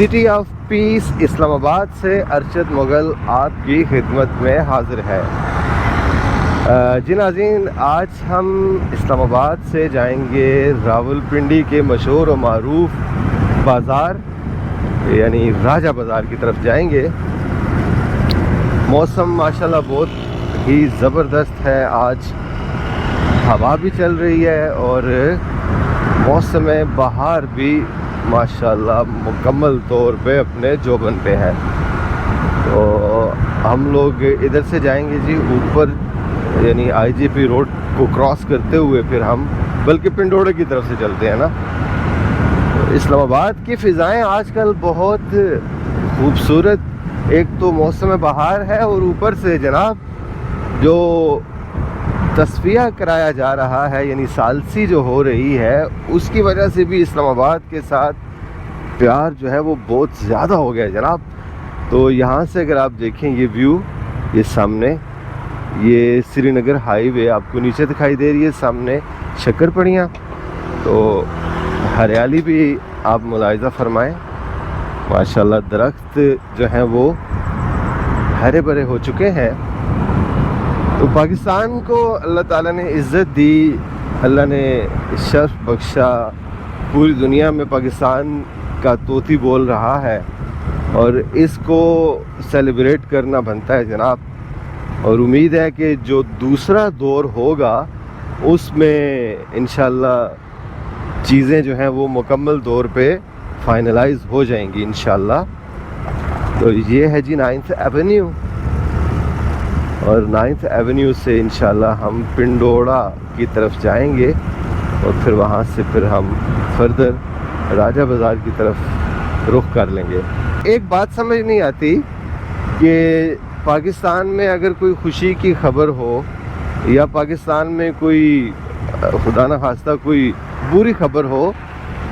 City of peace Islamabad से अरशद मुग़ल आपकी खिदमत में हाज़िर है। जी नाज़रीन, आज हम इस्लामाबाद से जाएंगे रावलपिंडी के मशहूर और मारूफ बाज़ार यानी राजा बाज़ार की तरफ जाएंगे। मौसम माशाल्लाह बहुत ही ज़बरदस्त है, आज हवा भी चल रही है और मौसम बहार भी माशाल्लाह मुकम्मल तौर पे अपने जोबन पे है। तो हम लोग इधर से जाएंगे जी ऊपर यानी आईजीपी रोड को क्रॉस करते हुए फिर हम बल्कि पिंडोड़े की तरफ से चलते हैं ना। तो इस्लामाबाद की फ़िज़ाएँ आजकल बहुत खूबसूरत, एक तो मौसम बहार है और ऊपर से जनाब जो तस्फिया कराया जा रहा है यानी सालसी जो हो रही है उसकी वजह से भी इस्लामाबाद के साथ प्यार जो है वो बहुत ज़्यादा हो गया है जनाब। तो यहाँ से अगर आप देखें ये व्यू, ये सामने ये श्रीनगर हाईवे आपको नीचे दिखाई दे रही है, सामने शक्करपड़ियाँ, तो हरियाली भी आप मुलाहिज़ा फरमाएं। माशाल्लाह दरख्त जो हैं वो हरे भरे हो चुके हैं। तो पाकिस्तान को अल्लाह ताला ने इज़्ज़त दी, अल्लाह ने शर्फ बख्शा, पूरी दुनिया में पाकिस्तान का तोती बोल रहा है और इसको सेलिब्रेट करना बनता है जनाब। और उम्मीद है कि जो दूसरा दौर होगा उसमें इंशाल्लाह चीज़ें जो हैं वो मुकम्मल तौर पे फाइनलाइज हो जाएंगी इंशाल्लाह। तो ये है जी 9th एवेन्यू और 9th एवेन्यू से इंशाल्लाह हम पिंडोड़ा की तरफ जाएंगे और फिर वहाँ से फिर हम फर्दर राजा बाज़ार की तरफ रुख कर लेंगे। एक बात समझ नहीं आती कि पाकिस्तान में अगर कोई खुशी की खबर हो या पाकिस्तान में कोई खुदा न खास्ता कोई बुरी खबर हो,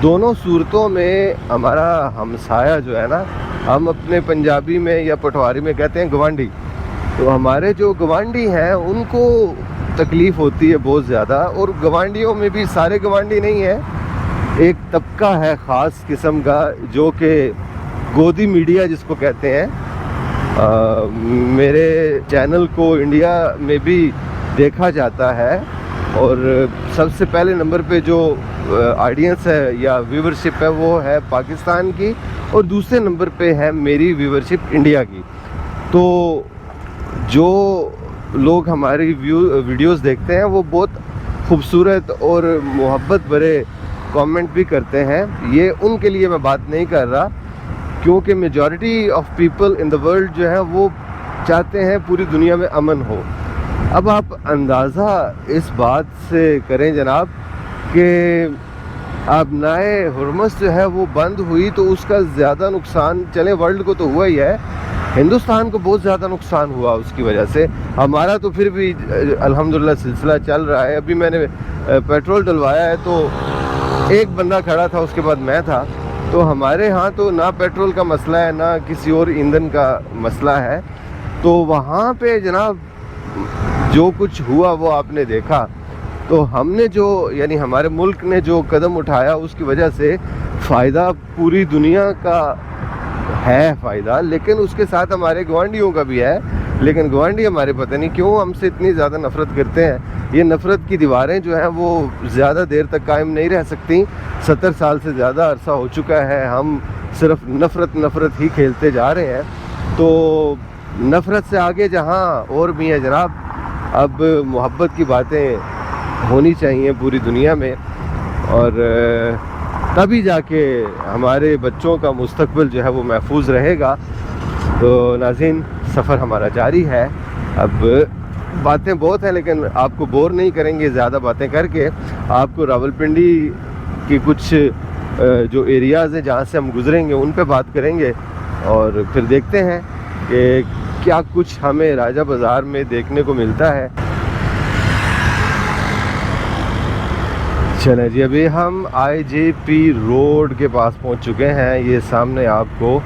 दोनों सूरतों में हमारा हमसाया जो है ना, हम अपने पंजाबी में या पटवारी में कहते हैं गवांडी, तो हमारे जो गवांडी हैं उनको तकलीफ़ होती है बहुत ज़्यादा। और गवांडियों में भी सारे गवांडी नहीं है, एक तबका है ख़ास किस्म का जो कि गोदी मीडिया जिसको कहते हैं। मेरे चैनल को इंडिया में भी देखा जाता है और सबसे पहले नंबर पे जो ऑडियंस है या व्यूवरशिप है वो है पाकिस्तान की और दूसरे नंबर पे है मेरी व्यूवरशिप इंडिया की। तो जो लोग हमारी वीडियोस देखते हैं वो बहुत खूबसूरत और मोहब्बत भरे कमेंट भी करते हैं। ये उनके लिए मैं बात नहीं कर रहा, क्योंकि majority of people in the world जो है वो चाहते हैं पूरी दुनिया में अमन हो। अब आप अंदाज़ा इस बात से करें जनाब कि अब नाए हुरमस जो है वो बंद हुई तो उसका ज़्यादा नुकसान चले वर्ल्ड को तो हुआ ही है, हिंदुस्तान को बहुत ज़्यादा नुकसान हुआ उसकी वजह से। हमारा तो फिर भी अल्हम्दुलिल्लाह सिलसिला चल रहा है। अभी मैंने पेट्रोल डलवाया है तो एक बंदा खड़ा था, उसके बाद मैं था। तो हमारे यहाँ तो ना पेट्रोल का मसला है ना किसी और ईंधन का मसला है। तो वहाँ पे जनाब जो कुछ हुआ वो आपने देखा। तो हमने जो यानी हमारे मुल्क ने जो कदम उठाया उसकी वजह से फ़ायदा पूरी दुनिया का है फ़ायदा, लेकिन उसके साथ हमारे गवांडियों का भी है। लेकिन गवांडी हमारे पता नहीं क्यों हमसे इतनी ज़्यादा नफ़रत करते हैं। ये नफ़रत की दीवारें जो हैं वो ज़्यादा देर तक कायम नहीं रह सकती। 70 साल से ज़्यादा अरसा हो चुका है, हम सिर्फ नफ़रत ही खेलते जा रहे हैं। तो नफ़रत से आगे जहाँ और भी है जनाब, अब मोहब्बत की बातें होनी चाहिए पूरी दुनिया में और तभी जाके हमारे बच्चों का मुस्तकबिल जो है वो महफूज रहेगा। तो नाज़रीन, सफ़र हमारा जारी है। अब बातें बहुत हैं लेकिन आपको बोर नहीं करेंगे ज़्यादा बातें करके। आपको रावलपिंडी की कुछ जो एरियाज़ हैं जहाँ से हम गुज़रेंगे उन पे बात करेंगे और फिर देखते हैं कि क्या कुछ हमें राजा बाज़ार में देखने को मिलता है। चलें जी, अभी हम आईजीपी रोड के पास पहुंच चुके हैं। ये सामने आपको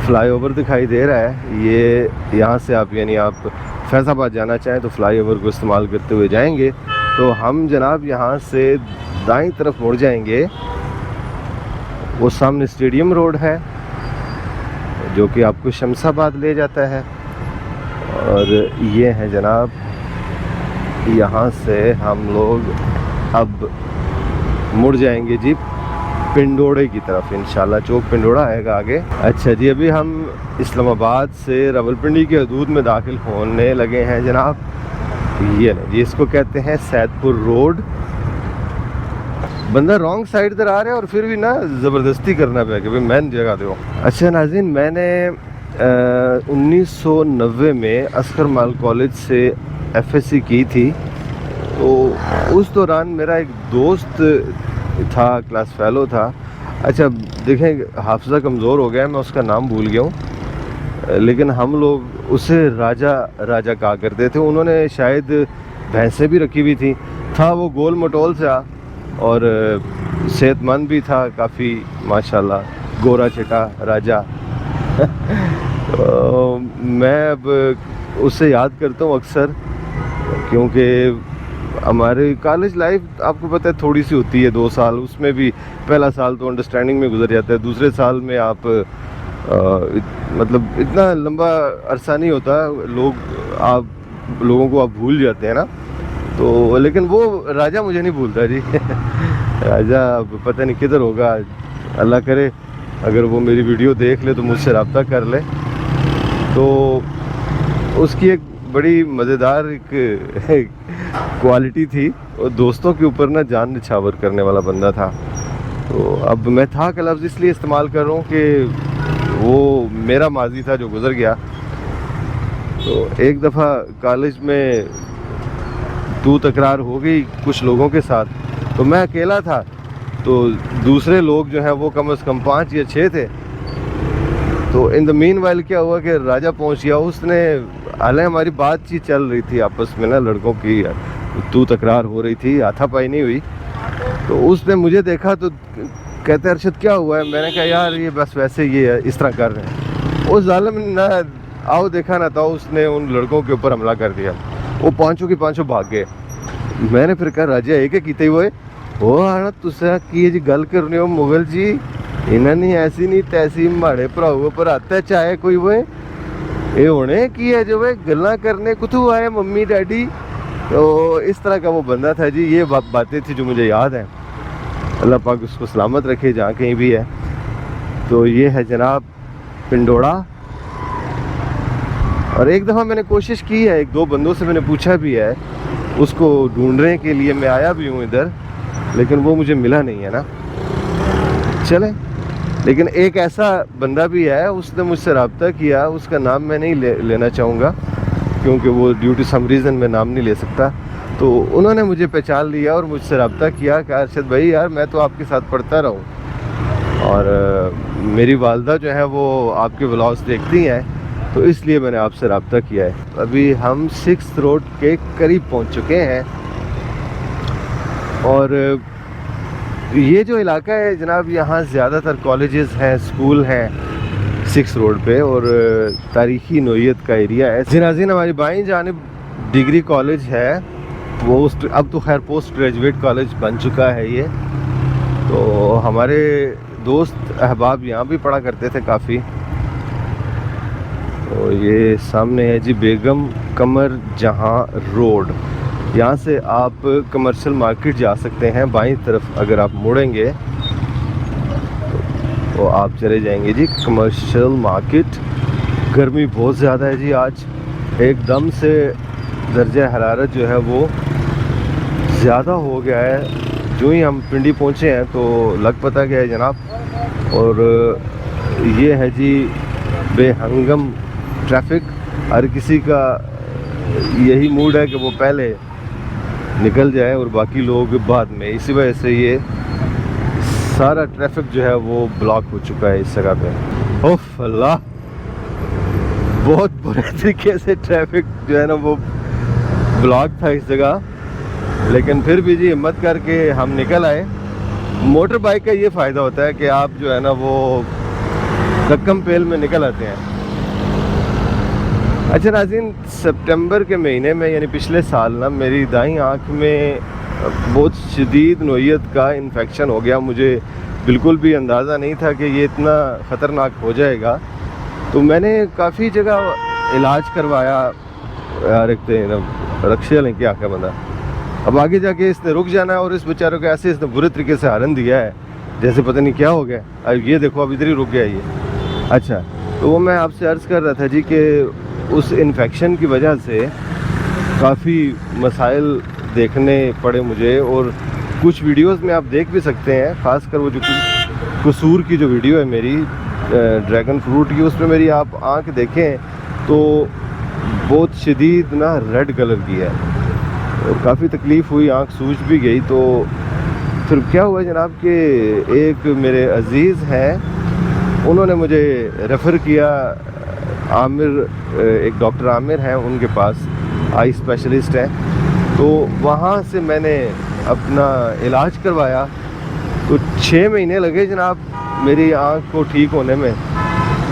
फ्लाईओवर दिखाई दे रहा है। ये यहाँ से आप यानी आप फैज़ाबाद जाना चाहें तो फ्लाईओवर को इस्तेमाल करते हुए जाएंगे। तो हम जनाब यहाँ से दाईं तरफ मुड़ जाएंगे, वो सामने स्टेडियम रोड है जो कि आपको शमशाबाद ले जाता है। और ये है जनाब, यहाँ से हम लोग अब मुड़ जाएंगे जी पिंडोड़े की तरफ इंशाल्लाह। चौक पिंडोड़ा आएगा आगे। अच्छा जी, अभी हम इस्लामाबाद से रावलपिंडी के हदूद में दाखिल होने लगे हैं जनाब। ये नहीं जी, इसको कहते हैं सैदपुर रोड। बंदा रॉन्ग साइड इधर आ रहा है और फिर भी ना ज़बरदस्ती करना पे कि भाई मैन जगह दो। अच्छा नाज़रीन, मैंने 1990 में अस्कर माल कॉलेज से FSC की थी। तो उस दौरान मेरा एक दोस्त था, क्लास फेलो था। अच्छा देखें, हाफिज़ा कमज़ोर हो गया, मैं उसका नाम भूल गया हूँ, लेकिन हम लोग उसे राजा राजा कहा करते थे। उन्होंने शायद भैंसें भी रखी हुई थी। था वो गोल मटोल सा और सेहतमंद भी था काफ़ी माशाल्लाह, गोरा चिटा राजा। तो मैं अब उससे याद करता हूँ अक्सर, क्योंकि हमारे कॉलेज लाइफ आपको पता है थोड़ी सी होती है, 2 साल। उसमें भी पहला साल तो अंडरस्टैंडिंग में गुजर जाता है, दूसरे साल में आप मतलब इतना लंबा अरसा नहीं होता, लोगों को आप भूल जाते हैं ना। तो लेकिन वो राजा मुझे नहीं भूलता जी। राजा पता नहीं किधर होगा, अल्लाह करे अगर वो मेरी वीडियो देख ले तो मुझसे रब्ता कर ले। तो उसकी एक बड़ी मज़ेदार एक क्वालिटी थी, और दोस्तों के ऊपर ना जान निछावर करने वाला बंदा था। तो अब मैं था का लफ्ज़ इसलिए इस्तेमाल कर रहा हूँ कि वो मेरा माजी था जो गुज़र गया। तो एक दफ़ा कॉलेज में तू तकरार हो गई कुछ लोगों के साथ, तो मैं अकेला था, तो दूसरे लोग जो हैं वो कम से कम 5 या 6 थे। तो इन द मीन वाइल क्या हुआ कि राजा पहुंच गया। उसने, हालांकि हमारी बातचीत चल रही थी आपस में ना, लड़कों की तू तकरार हो रही थी, हाथापाई नहीं हुई। तो उसने मुझे देखा तो कहते अरशद क्या हुआ है। मैंने कहा यार ये बस वैसे ये इस तरह कर रहे हैं। उस जालिम ने ना आओ देखा ना था, उसने उन लड़कों के ऊपर हमला कर दिया। वो पांचों की पांचों भाग गए। मैंने फिर कहा राजा एक कीते हुए हो आना तुसा की जी गल करने हो मुगल जी, इन्होंने ऐसी नहीं तैसी माड़े भराओ पर आता चाहे कोई वो ये होने की है जो वे गल्ला करने कुतू आए मम्मी डैडी। तो इस तरह का वो बंदा था जी। ये बातें थी जो मुझे याद है। अल्लाह पाक उसको सलामत रखे जहाँ कहीं भी है। तो ये है जनाब पिंडोड़ा। और एक दफ़ा मैंने कोशिश की है, 1-2 बंदों से मैंने पूछा भी है, उसको ढूंढने के लिए मैं आया भी हूँ इधर, लेकिन वो मुझे मिला नहीं है ना। चले, लेकिन एक ऐसा बंदा भी है, उसने मुझसे रब्ता किया, उसका नाम मैं नहीं लेना चाहूँगा क्योंकि वो ड्यू टू सम रीज़न मैं नाम नहीं ले सकता। तो उन्होंने मुझे पहचान लिया और मुझसे रब्ता किया कि अरशद भाई यार मैं तो आपके साथ पढ़ता रहा हूँ और मेरी वालदा जो है वो आपके व्लॉग्स देखती हैं, तो इसलिए मैंने आपसे रब्ता किया है। अभी हम 6th रोड के करीब पहुँच चुके हैं। और ये जो इलाका है जनाब, यहाँ ज़्यादातर कॉलेजेस हैं, स्कूल हैं 6 रोड पे, और तारीख़ी नोयत का एरिया है। जिनाज़ीन हमारी बाईं जानिब डिग्री कॉलेज है, पोस्ट अब तो खैर पोस्ट ग्रेजुएट कॉलेज बन चुका है ये। तो हमारे दोस्त अहबाब यहाँ भी पढ़ा करते थे काफ़ी। तो ये सामने है जी बेगम कमर जहाँ रोड। यहाँ से आप कमर्शियल मार्केट जा सकते हैं बाईं तरफ। अगर आप मुड़ेंगे तो आप चले जाएंगे जी कमर्शियल मार्केट। गर्मी बहुत ज़्यादा है जी आज, एकदम से दर्जा हरारत जो है वो ज़्यादा हो गया है। जो ही हम पिंडी पहुँचे हैं तो लग पता गया है जनाब। और ये है जी बेहंगम ट्रैफिक। हर किसी का यही मूड है कि वो पहले निकल जाए और बाकी लोग बाद में। इसी वजह से ये सारा ट्रैफिक जो है वो ब्लॉक हो चुका है इस जगह पे। ओफ अल्लाह, बहुत बुरे तरीके से ट्रैफिक जो है ना वो ब्लॉक था इस जगह, लेकिन फिर भी जी हिम्मत करके हम निकल आए। मोटर बाइक का ये फ़ायदा होता है कि आप जो है ना वो कक्कम पेल में निकल आते हैं। अच्छा नाज़रीन, सितंबर के महीने में यानी पिछले साल ना मेरी दाईं आँख में बहुत शदीद नोयत का इन्फेक्शन हो गया। मुझे बिल्कुल भी अंदाज़ा नहीं था कि ये इतना ख़तरनाक हो जाएगा। तो मैंने काफ़ी जगह इलाज करवाया यार, एक तो रक्षे लें क्या क्या बंदा। अब आगे जाके इसने रुक जाना है और इस बेचारों को ऐसे इसने बुरे तरीके से हारन दिया है जैसे पता नहीं क्या हो गया। अब ये देखो अब इधर ही रुक गया ये। अच्छा, तो वो मैं आपसे अर्ज़ कर रहा था जी कि उस इन्फेक्शन की वजह से काफ़ी मसाइल देखने पड़े मुझे, और कुछ वीडियोस में आप देख भी सकते हैं, ख़ासकर वो जो कसूर की जो वीडियो है मेरी ड्रैगन फ्रूट की, उसमें मेरी आप आँख देखें तो बहुत शदीद ना रेड कलर की है और काफ़ी तकलीफ़ हुई, आँख सूज भी गई। तो फिर क्या हुआ जनाब कि एक मेरे अज़ीज़ हैं, उन्होंने मुझे रेफ़र किया आमिर, एक डॉक्टर आमिर हैं, उनके पास आई स्पेशलिस्ट हैं। तो वहाँ से मैंने अपना इलाज करवाया। तो 6 महीने लगे जनाब मेरी आँख को ठीक होने में।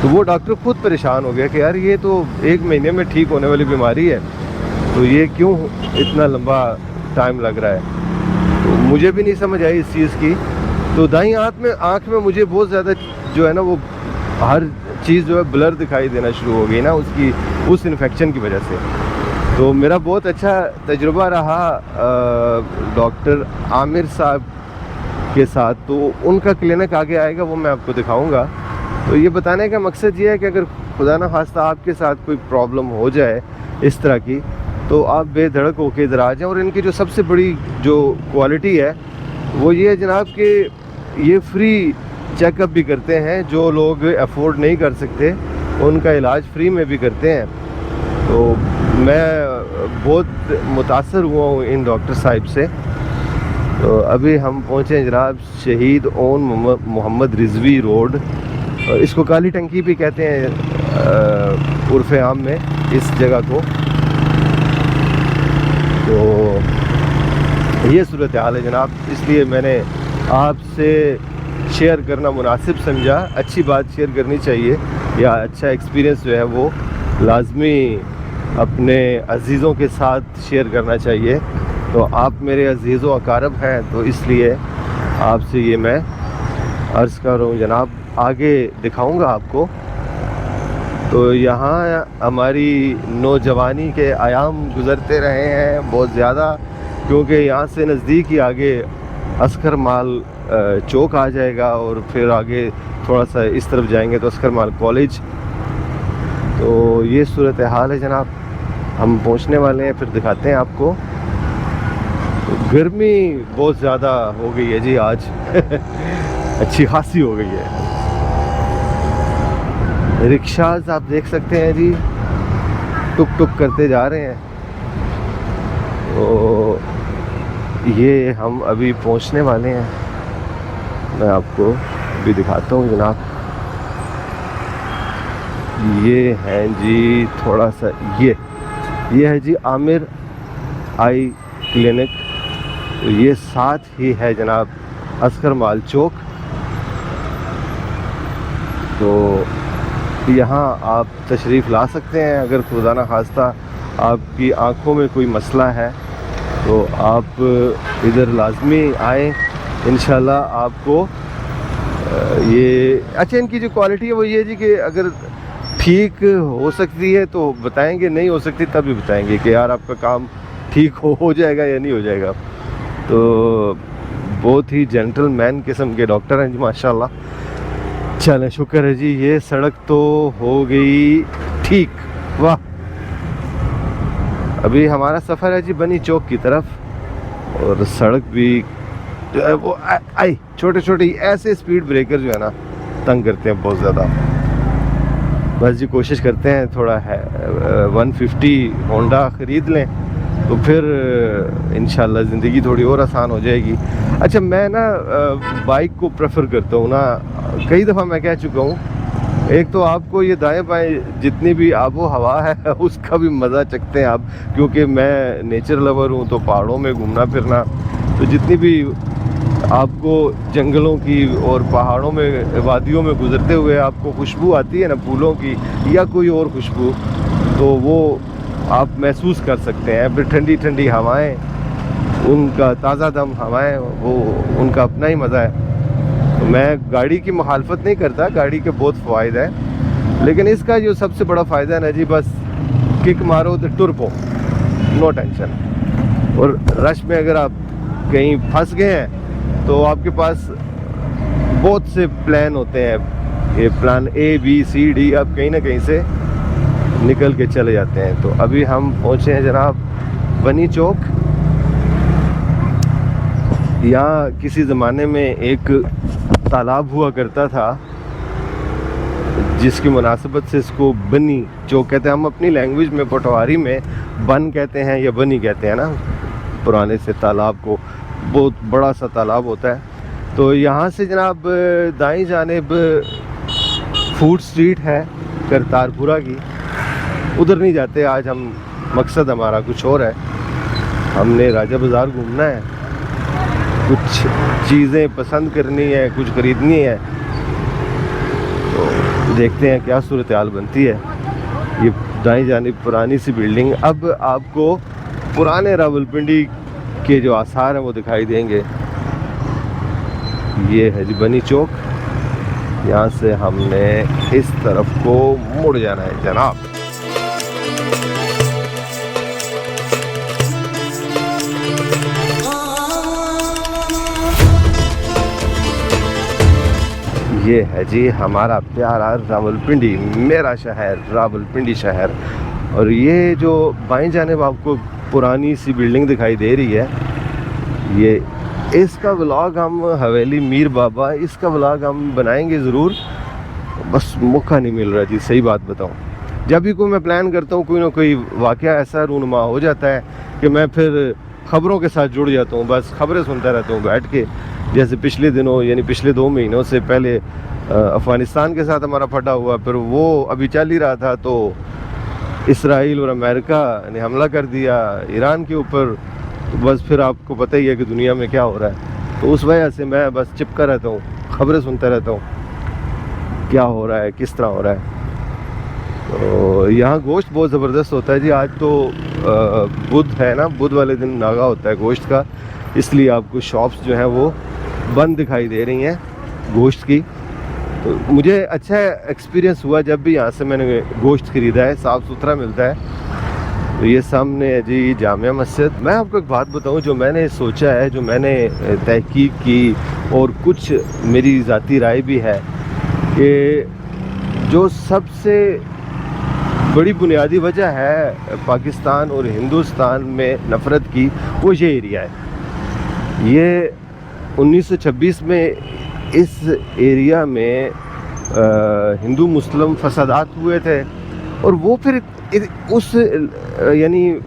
तो वो डॉक्टर खुद परेशान हो गया कि यार ये तो 1 महीने में ठीक होने वाली बीमारी है, तो ये क्यों इतना लंबा टाइम लग रहा है। तो मुझे भी नहीं समझ आई इस चीज़ की। तो दाईं आँख में मुझे बहुत ज़्यादा जो है ना वो हर चीज़ जो है ब्लर दिखाई देना शुरू हो गई ना उसकी, उस इन्फेक्शन की वजह से। तो मेरा बहुत अच्छा तजुर्बा रहा डॉक्टर आमिर साहब के साथ। तो उनका क्लिनिक आगे आएगा, वो मैं आपको दिखाऊंगा। तो ये बताने का मकसद ये है कि अगर खुदा ना खास्ता आपके साथ कोई प्रॉब्लम हो जाए इस तरह की, तो आप बेधड़क होकर इधर आ जाएँ। और इनकी जो सबसे बड़ी जो क्वालिटी है वो ये है जनाब कि ये फ्री चेकअप भी करते हैं, जो लोग अफोर्ड नहीं कर सकते उनका इलाज फ्री में भी करते हैं। तो मैं बहुत मुतासर हुआ हूँ इन डॉक्टर साहब से। तो अभी हम पहुँचे जनाब शहीद ओन मोहम्मद रिजवी रोड, इसको काली टंकी भी कहते हैं उर्फ़े आम में इस जगह को। तो ये सूरत हाल है जनाब, इसलिए मैंने आपसे शेयर करना मुनासिब समझा। अच्छी बात शेयर करनी चाहिए, या अच्छा एक्सपीरियंस जो है वो लाजमी अपने अज़ीज़ों के साथ शेयर करना चाहिए। तो आप मेरे अज़ीज़ व अकारब हैं, तो इसलिए आपसे ये मैं अर्ज़ कर रहा हूँ जनाब। आगे दिखाऊंगा आपको। तो यहाँ हमारी नौजवानी के आयाम गुज़रते रहे हैं बहुत ज़्यादा, क्योंकि यहाँ से नज़दीक ही आगे अस्कर माल चौक आ जाएगा, और फिर आगे थोड़ा सा इस तरफ जाएंगे तो अस्कर माल कॉलेज। तो ये सूरत हाल है जनाब, हम पहुँचने वाले हैं, फिर दिखाते हैं आपको। तो गर्मी बहुत ज़्यादा हो गई है जी आज अच्छी खासी हो गई है। रिक्शाज आप देख सकते हैं जी, टुक टुक करते जा रहे हैं। तो ये हम अभी पहुंचने वाले हैं, मैं आपको भी दिखाता हूँ जनाब। ये हैं जी थोड़ा सा, ये है जी आमिर आई क्लिनिक। तो ये साथ ही है जनाब अस्कर माल चौक। तो यहाँ आप तशरीफ़ ला सकते हैं। अगर खुदा न खास्ता आपकी आँखों में कोई मसला है तो आप इधर लाजमी आएँ, इंशाल्लाह आपको ये अच्छा। इनकी जो क्वालिटी है वो ये जी कि अगर ठीक हो सकती है तो बताएंगे, नहीं हो सकती तब भी बताएंगे कि यार आपका काम ठीक हो जाएगा या नहीं हो जाएगा। तो बहुत ही जेंटलमैन किस्म के डॉक्टर हैं जी माशाल्लाह। चलें, शुक्र है जी, ये सड़क तो हो गई ठीक, वाह। अभी हमारा सफ़र है जी बनी चौक की तरफ, और सड़क भी जो है वो आई छोटे छोटे ऐसे स्पीड ब्रेकर जो है ना तंग करते हैं बहुत ज़्यादा। बस जी कोशिश करते हैं थोड़ा है 150 होंडा ख़रीद लें तो फिर इंशाल्लाह ज़िंदगी थोड़ी और आसान हो जाएगी। अच्छा, मैं ना बाइक को प्रेफर करता हूँ ना, कई दफ़ा मैं कह चुका हूँ। एक तो आपको ये दाएं बाएं जितनी भी आबो हवा है उसका भी मज़ा चखते हैं आप, क्योंकि मैं नेचर लवर हूँ। तो पहाड़ों में घूमना फिरना, तो जितनी भी आपको जंगलों की और पहाड़ों में वादियों में गुज़रते हुए आपको खुशबू आती है ना फूलों की या कोई और खुशबू, तो वो आप महसूस कर सकते हैं। फिर ठंडी ठंडी हवाएं, उनका ताज़ा दम हवाएं, वो उनका अपना ही मज़ा है। तो मैं गाड़ी की मुखालफत नहीं करता, गाड़ी के बहुत फ़ायदे हैं, लेकिन इसका जो सबसे बड़ा फ़ायदा है ना जी, बस किक मारो तो टुर पो, नो टेंशन। और रश में अगर आप कहीं फंस गए हैं तो आपके पास बहुत से प्लान होते हैं, ये plan A B C D, आप कहीं ना कहीं से निकल के चले जाते हैं। तो अभी हम पहुँचे हैं जनाब बनी चौक। यहाँ किसी ज़माने में एक तालाब हुआ करता था, जिसकी मुनासिबत से इसको बनी चौक कहते हैं। हम अपनी लैंग्वेज में पटवारी में बन कहते हैं या बनी कहते हैं ना, पुराने से तालाब को। बहुत बड़ा सा तालाब होता है। तो यहाँ से जनाब दाईं जानिब फूड स्ट्रीट है करतारपुरा की, उधर नहीं जाते आज हम, मकसद हमारा कुछ और है। हमने राजा बाज़ार घूमना है, कुछ चीज़ें पसंद करनी है, कुछ ख़रीदनी है। तो देखते हैं क्या सूरत हाल बनती है। ये दाईं जानिब पुरानी सी बिल्डिंग, अब आपको पुराने रावलपिंडी के जो आसार हैं वो दिखाई देंगे। ये है जी बनी चौक, यहाँ से हमने इस तरफ को मुड़ जाना है जनाब। ये है जी हमारा प्यारा रावलपिंडी, मेरा शहर रावलपिंडी शहर। और ये जो बाएं जानिब आपको पुरानी सी बिल्डिंग दिखाई दे रही है, ये इसका व्लॉग हम हवेली मीर बाबा, इसका व्लॉग हम बनाएंगे ज़रूर, बस मौका नहीं मिल रहा जी। सही बात बताऊं, जब भी कोई मैं प्लान करता हूँ कोई ना कोई वाक़या ऐसा रूनुमा हो जाता है कि मैं फिर ख़बरों के साथ जुड़ जाता हूँ, बस ख़बरें सुनता रहता हूँ बैठ के। जैसे पिछले दिनों यानी पिछले 2 महीनों से पहले अफ़गानिस्तान के साथ हमारा फटा हुआ, फिर वो अभी चल ही रहा था, तो इसराइल और अमेरिका ने हमला कर दिया ईरान के ऊपर। तो बस फिर आपको पता ही है कि दुनिया में क्या हो रहा है। तो उस वजह से मैं बस चिपका रहता हूँ, ख़बरें सुनता रहता हूँ क्या हो रहा है, किस तरह हो रहा है। तो यहाँ गोश्त बहुत ज़बरदस्त होता है जी। आज तो बुध है ना, बुध वाले दिन नागा होता है गोश्त का, इसलिए आपको शॉप्स जो हैं वो बंद दिखाई दे रही हैं गोश्त की। तो मुझे अच्छा एक्सपीरियंस हुआ जब भी यहाँ से मैंने गोश्त ख़रीदा है, साफ़ सुथरा मिलता है। तो ये सामने है जी जामिया मस्जिद। मैं आपको एक बात बताऊँ, जो मैंने सोचा है, जो मैंने तहकीक की और कुछ मेरी ज़ाती राय भी है कि जो सबसे बड़ी बुनियादी वजह है पाकिस्तान और हिंदुस्तान में नफ़रत की, वो ये एरिया है। ये 1926 में इस एरिया में हिंदू मुस्लिम फसादात हुए थे, और वो फिर उस यानी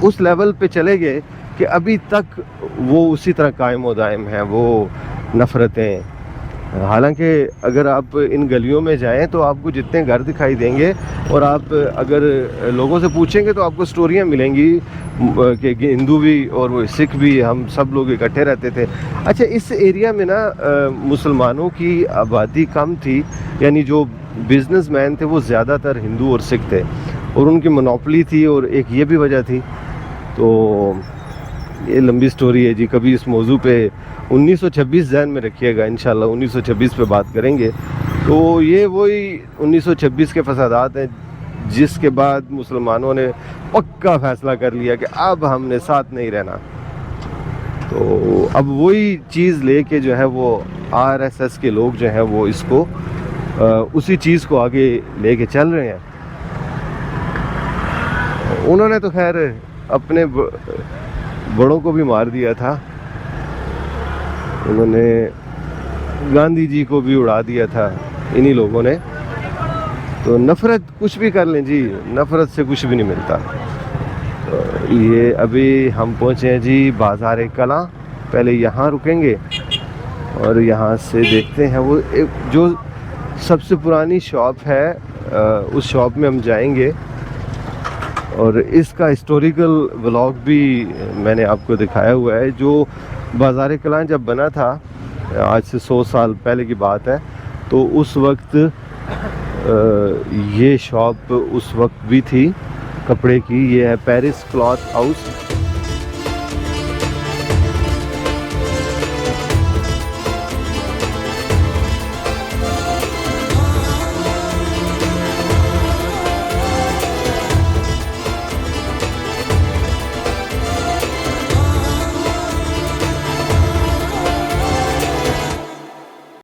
उस लेवल पे चले गए कि अभी तक वो उसी तरह कायम व दायम है, वो नफ़रतें। हालांकि अगर आप इन गलियों में जाएं तो आपको जितने घर दिखाई देंगे, और आप अगर लोगों से पूछेंगे तो आपको स्टोरियां मिलेंगी कि हिंदू भी और वो सिख भी, हम सब लोग इकट्ठे रहते थे। अच्छा, इस एरिया में ना मुसलमानों की आबादी कम थी, यानी जो बिजनेसमैन थे वो ज़्यादातर हिंदू और सिख थे, और उनकी मोनोपोली थी, और एक ये भी वजह थी। तो ये लंबी स्टोरी है जी, कभी इस मौजू पे 1926 ज़हन में रखिएगा, इंशाल्लाह 1926 पे बात करेंगे। तो ये वही 1926 के फसादात हैं, जिसके बाद मुसलमानों ने पक्का फ़ैसला कर लिया कि अब हमने साथ नहीं रहना। तो अब वही चीज़ लेके जो है वो RSS के लोग जो हैं वो इसको उसी चीज़ को आगे लेके चल रहे हैं। उन्होंने तो खैर अपने बड़ों को भी मार दिया था, उन्होंने गांधी जी को भी उड़ा दिया था इन्हीं लोगों ने। तो नफ़रत कुछ भी कर लें जी, नफ़रत से कुछ भी नहीं मिलता। तो ये अभी हम पहुँचे हैं जी बाज़ार कलां, पहले यहाँ रुकेंगे और यहाँ से देखते हैं वो एक जो सबसे पुरानी शॉप है, उस शॉप में हम जाएंगे, और इसका हिस्टोरिकल व्लॉग भी मैंने आपको दिखाया हुआ है। जो बाज़ार कलां जब बना था, आज से 100 साल पहले की बात है, तो उस वक्त ये शॉप उस वक्त भी थी कपड़े की। ये है पेरिस क्लॉथ हाउस।